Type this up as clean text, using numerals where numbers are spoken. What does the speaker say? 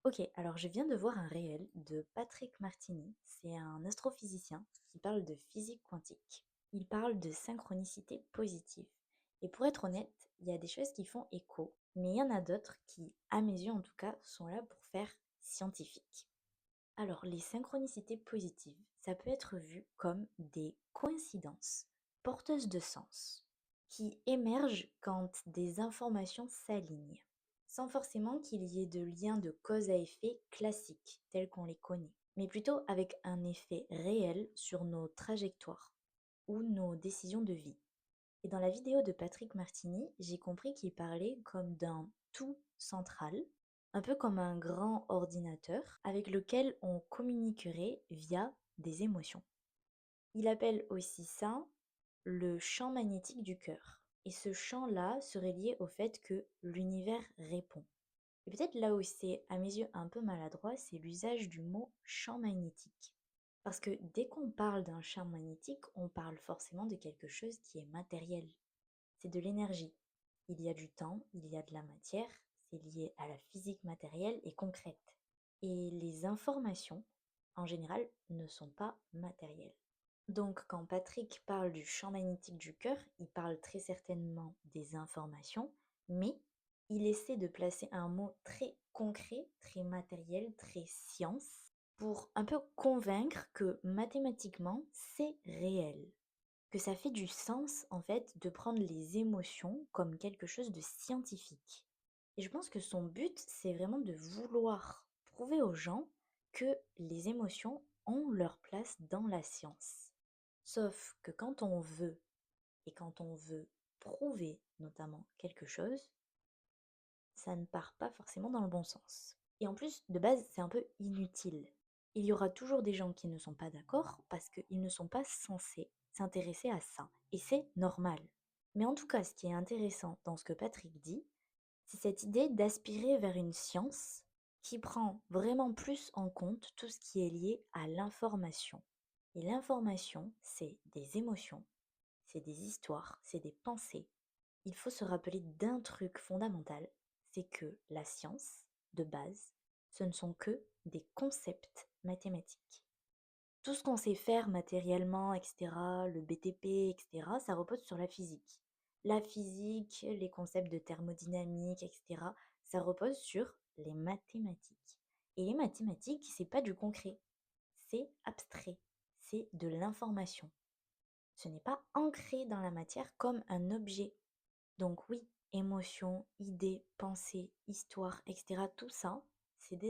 Ok, alors je viens de voir un réel de Patrick Martini. C'est un astrophysicien qui parle de physique quantique. Il parle de synchronicité positive. Et pour être honnête, il y a des choses qui font écho, mais il y en a d'autres qui, à mes yeux en tout cas, sont là pour faire scientifique. Alors, les synchronicités positives, ça peut être vu comme des coïncidences porteuses de sens qui émergent quand des informations s'alignent, sans forcément qu'il y ait de lien de cause à effet classique tels qu'on les connaît, mais plutôt avec un effet réel sur nos trajectoires ou nos décisions de vie. Et dans la vidéo de Patrick Martini, j'ai compris qu'il parlait comme d'un tout central, un peu comme un grand ordinateur avec lequel on communiquerait via des émotions. Il appelle aussi ça le champ magnétique du cœur. Et ce champ-là serait lié au fait que l'univers répond. Et peut-être là où c'est à mes yeux un peu maladroit, c'est l'usage du mot champ magnétique. Parce que dès qu'on parle d'un champ magnétique, on parle forcément de quelque chose qui est matériel. C'est de l'énergie. Il y a du temps, il y a de la matière, c'est lié à la physique matérielle et concrète. Et les informations, en général, ne sont pas matérielles. Donc quand Patrick parle du champ magnétique du cœur, il parle très certainement des informations, mais il essaie de placer un mot très concret, très matériel, très science, pour un peu convaincre que mathématiquement, c'est réel, que ça fait du sens en fait de prendre les émotions comme quelque chose de scientifique. Et je pense que son but, c'est vraiment de vouloir prouver aux gens que les émotions ont leur place dans la science. Sauf que quand on veut, et quand on veut prouver notamment quelque chose, ça ne part pas forcément dans le bon sens. Et en plus, de base, c'est un peu inutile. Il y aura toujours des gens qui ne sont pas d'accord parce qu'ils ne sont pas censés s'intéresser à ça. Et c'est normal. Mais en tout cas, ce qui est intéressant dans ce que Patrick dit, c'est cette idée d'aspirer vers une science qui prend vraiment plus en compte tout ce qui est lié à l'information. Et l'information, c'est des émotions, c'est des histoires, c'est des pensées. Il faut se rappeler d'un truc fondamental, c'est que la science, de base, ce ne sont que des concepts mathématiques. Tout ce qu'on sait faire matériellement, etc., le BTP, etc., ça repose sur la physique. La physique, les concepts de thermodynamique, etc., ça repose sur les mathématiques. Et les mathématiques, c'est pas du concret, c'est abstrait, c'est de l'information. Ce n'est pas ancré dans la matière comme un objet. Donc oui, émotions, idées, pensées, histoires, etc., tout ça,